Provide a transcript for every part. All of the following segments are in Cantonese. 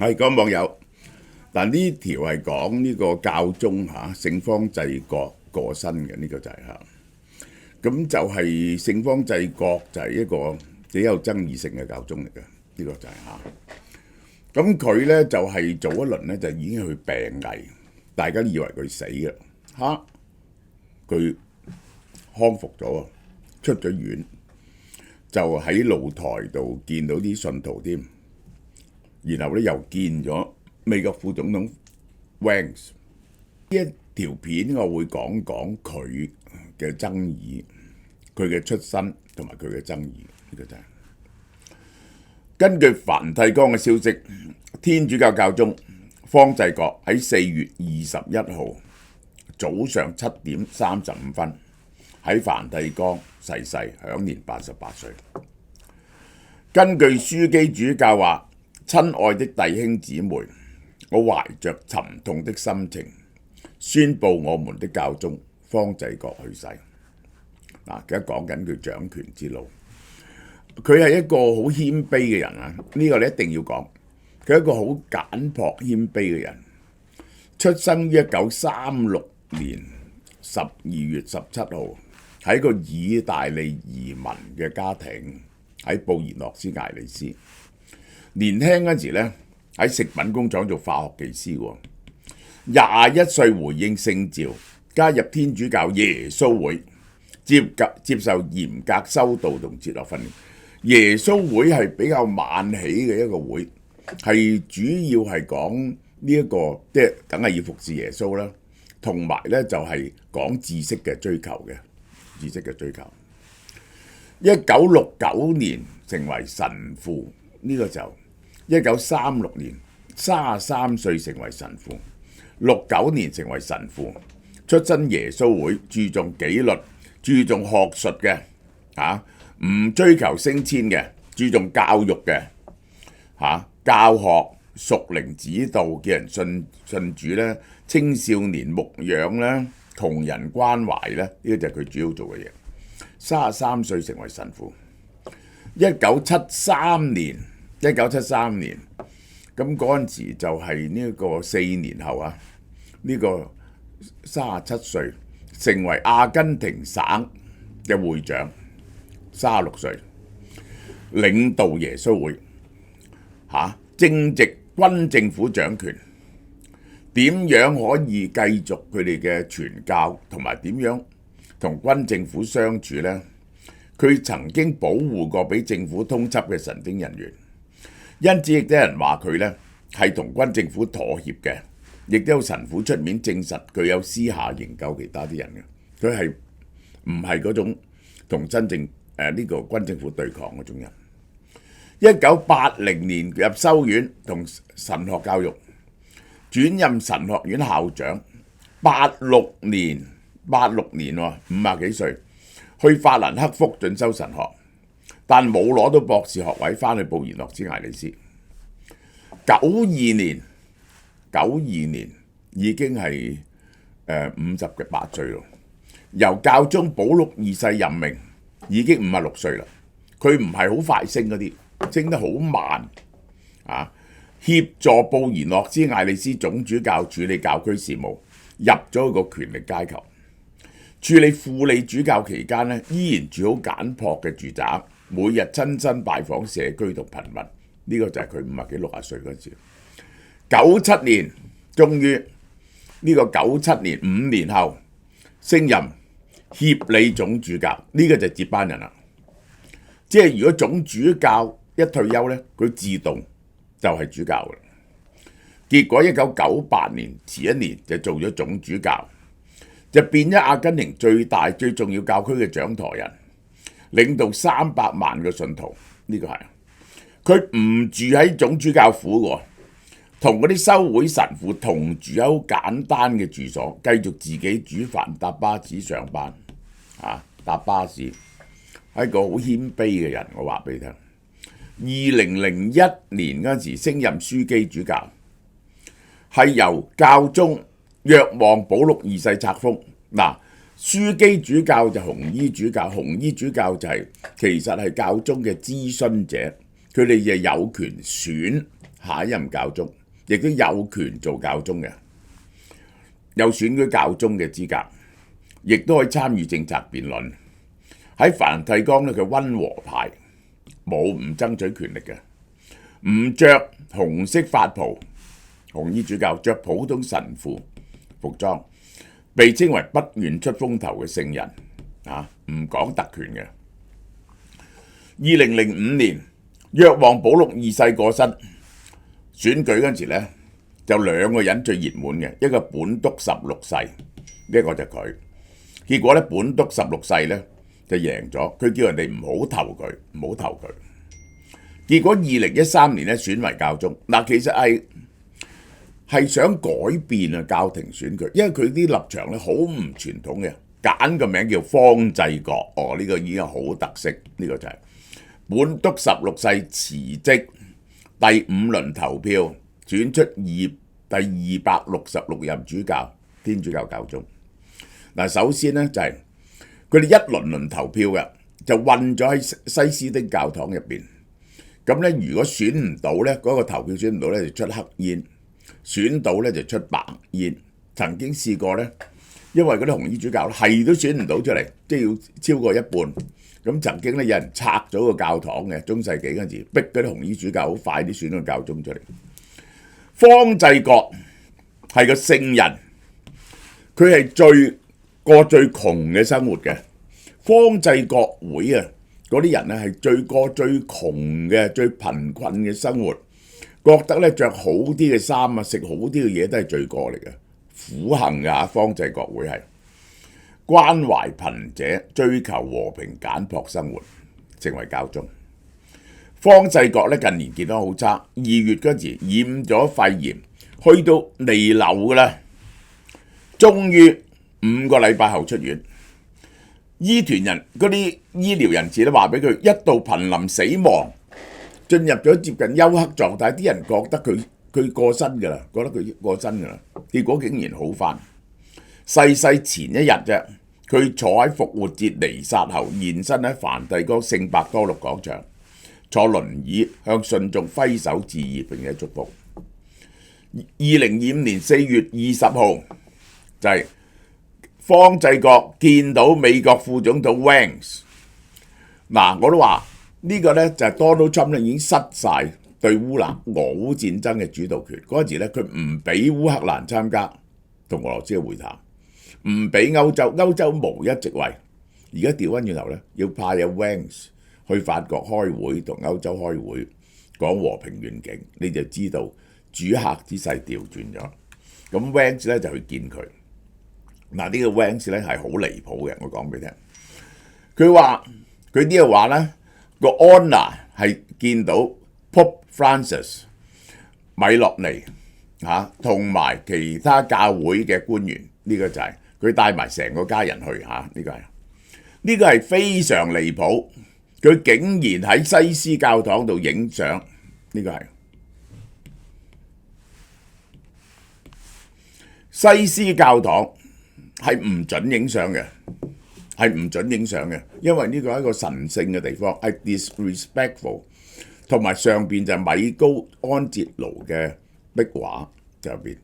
係各位網友，嗱呢條係講呢個教宗聖方濟各過身嘅，呢個就係咁就係聖方濟各就係一個幾有爭議性嘅教宗嚟嘅，呢個就係咁佢咧就係早一輪咧就已經去病危，大家都以為佢死嘅佢康復咗，出咗院，就喺露台度見到啲信徒添。然後咧又見咗美國副總統 Vance。呢一條片我會講講佢嘅爭議，佢嘅出身同埋佢嘅爭議，呢個就係根據梵蒂岡嘅消息，天主教教宗方濟各喺4月21號早上7:35喺梵蒂岡逝世，享年88歲。根據樞機主教話：親愛的弟兄姊妹，我懷着沉痛的心情宣佈我們的教宗方濟各去世。而家講緊佢掌權之路，佢係一個好謙卑嘅人啊！呢個你一定要講，佢係一個好簡樸謙卑嘅人。出生於1936年12月17號，喺一個意大利移民嘅家庭，喺布宜諾斯艾利斯。年輕嗰時咧喺食品工廠做化學技師喎，21歲回應聖召，加入天主教耶穌會，接受嚴格修道同哲學訓練。耶穌會係比較晚起嘅一個會，係主要係講呢一個即係梗係要服侍耶穌啦，同埋咧就係講知識嘅追求嘅，知識嘅追求。1969年成為神父，呢個就1936年33歲成為神父，69年成為神父，出身耶穌會，注重紀律，注重學術嘅，唔追求升遷嘅，注重教育嘅，教學、屬靈指導，叫人信主咧，青少年牧養咧，窮人關懷咧，呢個就係佢主要做嘅嘢。33歲成為神父，1973年，咁嗰陣時就係呢個4年後呢個37歲成為阿根廷省嘅會長，36歲領導耶穌會，正值軍政府掌權，點樣可以繼續佢哋嘅傳教，同埋點樣同軍政府相處呢？佢曾經保護過俾政府通緝嘅神經人員，因此亦都有人話佢呢係同軍政府妥協嘅，亦都有神父出面證實佢有私下營救其他啲人嘅，佢係唔係嗰種同真正呢個軍政府對抗嗰種人。1980年入修院同神學教育，轉任神學院校長。86年50幾歲，去法蘭克福進修神學，但冇攞到博士學位，翻去布宜諾斯艾利斯。92年已經係58歲咯，由教宗保祿2世任命，已經56歲啦。佢唔係好快升嗰啲，升得好慢協助布宜諾斯艾利斯總主教處理教區事務，入咗個權力階級。處理輔理主教期間呢，依然住好簡樸嘅住宅，每日親身拜訪社區同貧民。呢個就係佢50幾60歲嗰時。97年終於呢個97年5年後升任協理總主教，呢個就係接班人啦。即係如果總主教一退休呢，佢自動就係主教啦。結果1998年遲一年就做咗總主教，就變咗阿根廷最大最重要教區嘅掌舵人，領導300萬個信徒。呢個係佢唔住喺總主教府嘅，同嗰啲修會神父同住喺好簡單嘅住所，繼續自己煮飯搭巴士上班，搭巴士，係一個好謙卑嘅人。我話俾你聽，2001年嗰時升任樞機主教，係由教宗若望保祿2世冊封。樞機主教就紅衣主教，紅衣主教就係其實係教宗嘅諮詢者，佢哋就有權選下一任教宗，亦都有權做教宗嘅，有選舉教宗嘅資格，亦都可以參與政策辯論。喺梵蒂岡咧，佢溫和派，冇唔爭取權力嘅，唔着紅色法袍，紅衣主教着普通神父服裝，被稱為不願出風頭嘅聖人唔講特權嘅。2005年，若望保祿二世過身，選舉嗰陣時咧，就兩個人最熱門嘅，一個本篤16世，一個就佢。結果咧，本篤16世咧就贏咗，佢叫人哋唔好投佢，唔好投佢。結果2013年咧選為教宗，其實係想改變教廷選舉，因為佢啲立場咧好唔傳統嘅，揀個名叫方濟各，呢個已經好特色，呢個就係本篤16世辭職，第5輪投票選出第266任主教，天主教教宗。首先呢，就係佢哋一輪投票嘅，就混咗喺西斯丁教堂入邊。咁咧，如果選唔到咧，嗰個投票選唔到咧，就出黑煙；選到咧就出白煙。曾經試過咧，因為嗰啲紅衣主教係都選唔到出嚟，即係要超過一半。咁曾經咧有人拆咗個教堂嘅，中世紀嗰陣時，逼嗰啲紅衣主教好快啲選個教宗出嚟。方濟各係個聖人，佢係過最窮嘅生活嘅。方濟各會嗰啲人咧係過最窮嘅、最貧困嘅生活，覺得咧着好啲嘅衫食好啲嘅嘢都係罪過嚟嘅，苦行㗎。方濟各會係關懷貧者，追求和平簡樸生活，成為教宗。方濟各咧近年健康好差，2月嗰陣時染咗肺炎，去到彌留㗎啦，終於5個禮拜後出院。醫團人嗰啲醫療人士都話俾佢，一度瀕臨死亡，進入咗接近休克狀態。啲人覺得佢過身㗎啦，覺得佢過身㗎啦，結果竟然好返。逝世前一日啫，佢坐喺復活節彌撒後現身喺梵蒂岡聖伯多祿廣場，坐輪椅向信眾揮手致意並且祝福。2025年4月20號就係方濟各見到美國副總統 Vance， 我都話呢個呢就係 Donald Trump 已經失晒對俄烏戰爭嘅主導權。嗰陣時呢，佢唔俾烏克蘭參加同俄羅斯嘅會談，唔俾歐洲無一席位。而家調翻轉頭呢，要派阿 Vance 去法國開會，同歐洲開會講和平願景，你就知道主客之勢調轉咗。咁 Vance 呢就去見佢。呢個 Vance 咧係好離譜嘅，我講俾你聽。佢呢個話咧個 honor 係見到 Pope Francis、米洛尼同埋其他教會嘅官員，呢個就係佢帶埋成個家人去呢個係非常離譜。佢竟然喺西斯教堂度影相，呢個係西斯教堂。係唔準影相嘅，因為呢個係一個神聖嘅地方，係 disrespectful。同埋上邊就係米高安哲盧嘅壁畫，就入邊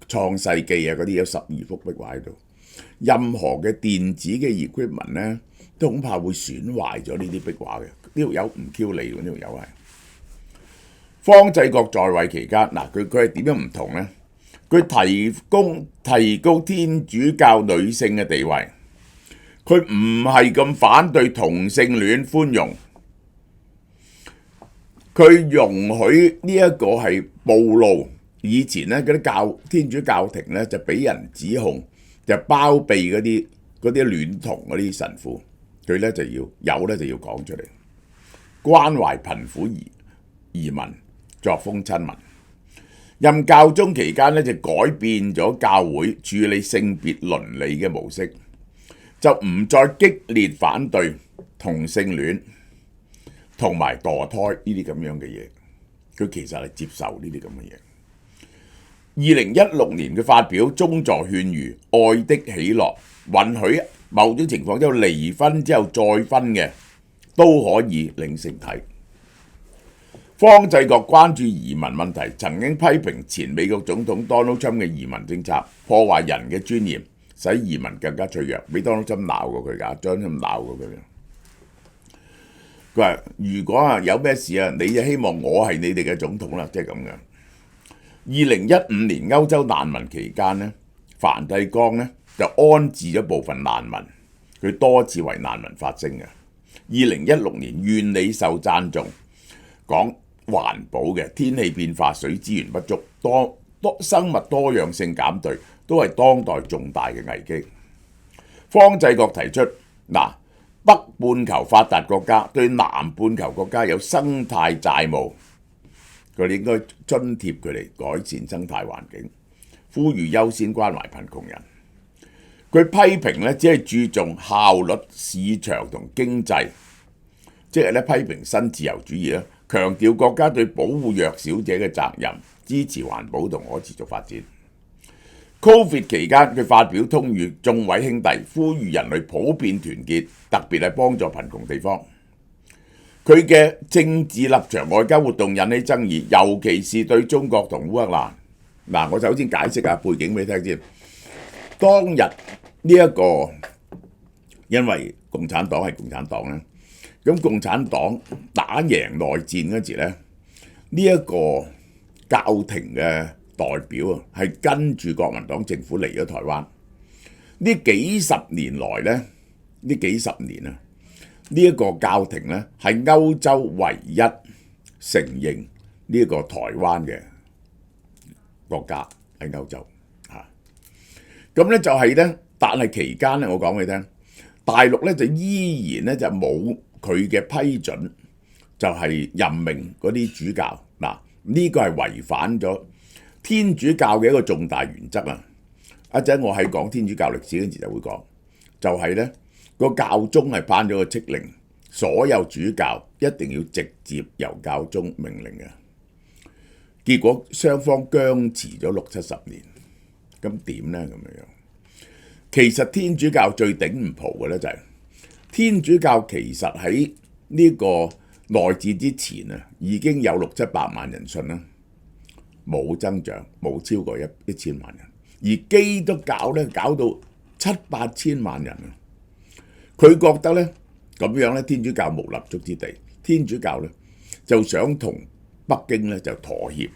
創世紀嗰啲有12幅壁畫喺度。任何嘅電子嘅 equipment 咧，都恐怕會損壞咗呢啲壁畫嘅。呢條友唔 Q 你喎，呢條友係方濟各在位期間，佢係點樣唔同咧？佢提高天主教女性嘅地位，佢唔係咁反對同性戀寬容，佢容許呢一個係暴露。以前咧嗰啲天主教廷咧就俾人指控就包庇嗰啲戀童嗰啲神父，佢咧就要講出嚟，關懷貧苦移民，作風親民。任教宗期間咧就改變咗教會處理性別倫理嘅模式，就唔再激烈反對同性戀同埋墮胎呢啲咁樣嘅嘢，佢其實係接受呢啲咁嘅嘢。2016年佢發表宗座勸喻愛的喜樂，允許某種情況之後離婚之後再婚嘅都可以領聖體。方濟各關注移民問題，曾經批評前美國總統 Donald Trump 嘅移民政策破壞人嘅尊嚴，使移民更加脆弱。俾 Donald Trump 鬧過佢㗎，將佢鬧過佢。佢話：如果有咩事啊，你就希望我係你哋嘅總統啦，即係咁嘅。2015年歐洲難民期間呢，梵蒂岡呢就安置咗部分難民，佢多次為難民發聲嘅。2016年願你受讚頌，講環保嘅天氣變化、水資源不足、生物多樣性減退，都係當代重大嘅危機。方濟各提出北半球發達國家對南半球國家有生態債務，佢哋應該津貼佢哋改善生態環境，呼籲優先關懷貧窮人。佢批評咧只係注重效率、市場同經濟，即係咧批評新自由主義啦，強調國家對保護弱小者嘅責任，支持環保同可持續發展。Covid 期間，佢發表通諭眾位兄弟，呼籲人類普遍團結，特別係幫助貧窮地方。佢嘅政治立場、外交活動引起爭議，尤其是對中國同烏克蘭。我首先解釋下背景俾你聽先。當日因為共產黨係共產黨咧，咁共產黨打贏內戰嗰時咧，呢一個教廷嘅代表啊，係跟住國民黨政府嚟咗台灣。呢幾十年來咧，呢一個教廷咧係歐洲唯一承認呢一個台灣嘅國家喺歐洲嚇。咁咧就係咧，但係期間咧，我講俾你聽，大陸咧就依然咧就冇佢嘅批准，就係任命嗰啲主教。呢個係違反咗天主教嘅一個重大原則啊！一陣我喺講天主教歷史嗰陣時就會講，就係咧個教宗係頒咗個敕令，所有主教一定要直接由教宗命令嘅。結果雙方僵持咗60-70年，咁點咧咁樣？其實天主教最頂唔蒲嘅咧就係天主教其實喺呢個內戰之前啊，已經有600-700萬人信啦。冇增長，冇超過1000萬人，而基督教咧搞到700-8千萬人啊！佢覺得咧咁樣咧，天主教無立足之地，天主教咧就想同北京咧就妥協，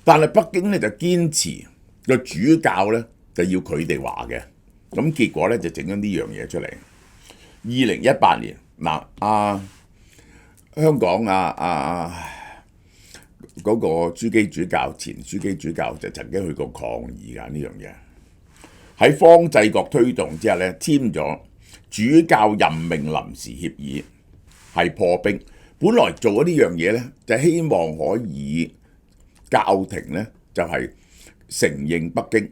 但係北京咧就堅持個主教咧就要佢哋話嘅，咁結果咧就整咗呢樣嘢出嚟。2018年香港嗰個樞機主教、前樞機主教就曾經去過抗議㗎呢樣嘢。喺方濟各推動之下咧，簽咗主教任命臨時協議，係破冰。本來做咗呢樣嘢咧，就希望可以教廷咧就係承認北京，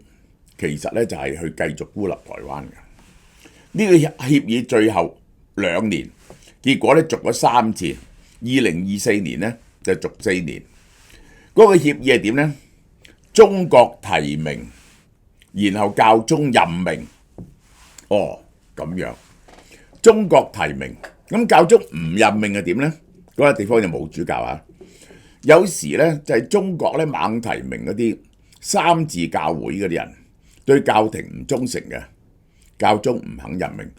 其實咧就係去繼續孤立台灣嘅。呢個協議最後2年，結果咧續咗3次。2024年咧就續4年。嗰個協議係點呢？中國提名，然後教宗任命。咁樣，中國提名，咁教宗唔任命係點呢？嗰個地方就冇主教啊。有時呢，就係中國咧猛提名嗰啲三自教會嗰啲人，對教廷唔忠誠嘅，教宗唔肯任命，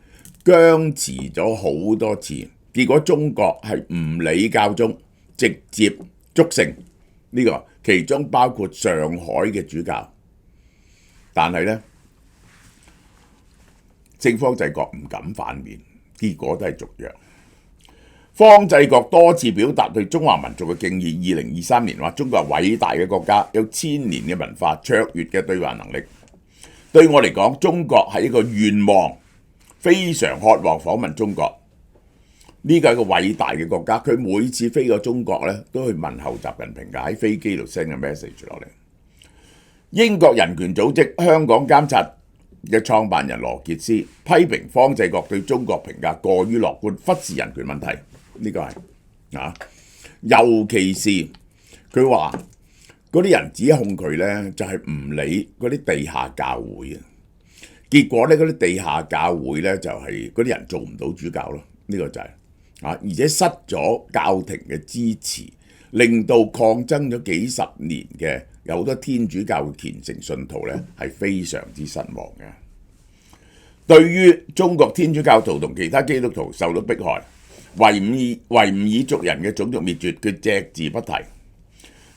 僵持咗好多次。結果中國係唔理教宗，直接祝聖。呢個其中包括上海嘅主教，但係咧，聖方濟各唔敢反面，結果都係續約。方濟各多次表達對中華民族嘅敬意。2023年話中國係偉大嘅國家，有1000年嘅文化、卓越嘅對話能力。對我嚟講，中國係一個願望，非常渴望訪問中國。呢個係一個偉大嘅國家，佢每次飛過中國咧，都去問候習近平㗎，喺飛機度 send 個 message 落嚟。英國人權組織香港監察嘅創辦人羅傑斯批評方濟各對中國評價過於樂觀，忽視人權問題。呢個係尤其是佢話嗰啲人指控佢咧，就係唔理嗰啲地下教會啊。結果咧，嗰啲地下教會咧就係嗰啲人做唔到主教咯。呢個就係。而且失咗教廷嘅支持，令到抗爭咗幾十年嘅有好多天主教嘅虔誠信徒呢係非常之失望嘅。對於中國天主教徒同其他基督徒受到迫害，維吾爾族人嘅種族滅絕，佢隻字不提。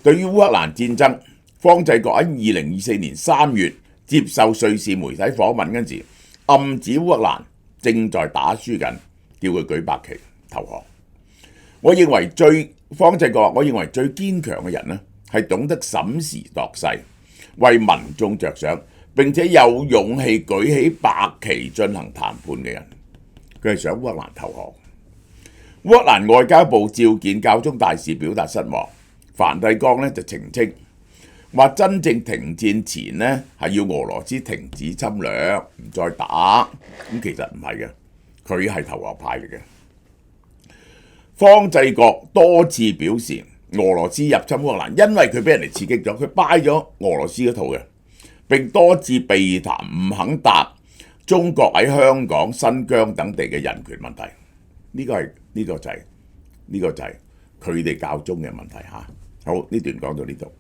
對於烏克蘭戰爭，方濟各喺2024年3月接受瑞士媒體訪問嗰陣時，暗指烏克蘭正在打輸緊，叫佢舉白旗投降。我認為方濟各話：我認為最堅強嘅人呢，係懂得審時度勢，為民眾着想，並且有勇氣舉起白旗進行談判嘅人。佢係想烏克蘭投降。烏克蘭外交部召見教宗大使表達失望，梵蒂岡呢就澄清，話真正停戰前呢係要俄羅斯停止侵略，唔再打。咁其實唔係嘅，佢係投降派嚟嘅。方濟各多次表示，俄羅斯入侵烏克蘭，因為佢俾人哋刺激咗，佢拜咗俄羅斯嗰套嘅，並多次避談唔肯答中國喺香港、新疆等地嘅人權問題。呢個就係佢哋教宗嘅問題嚇。好，呢段講到呢度。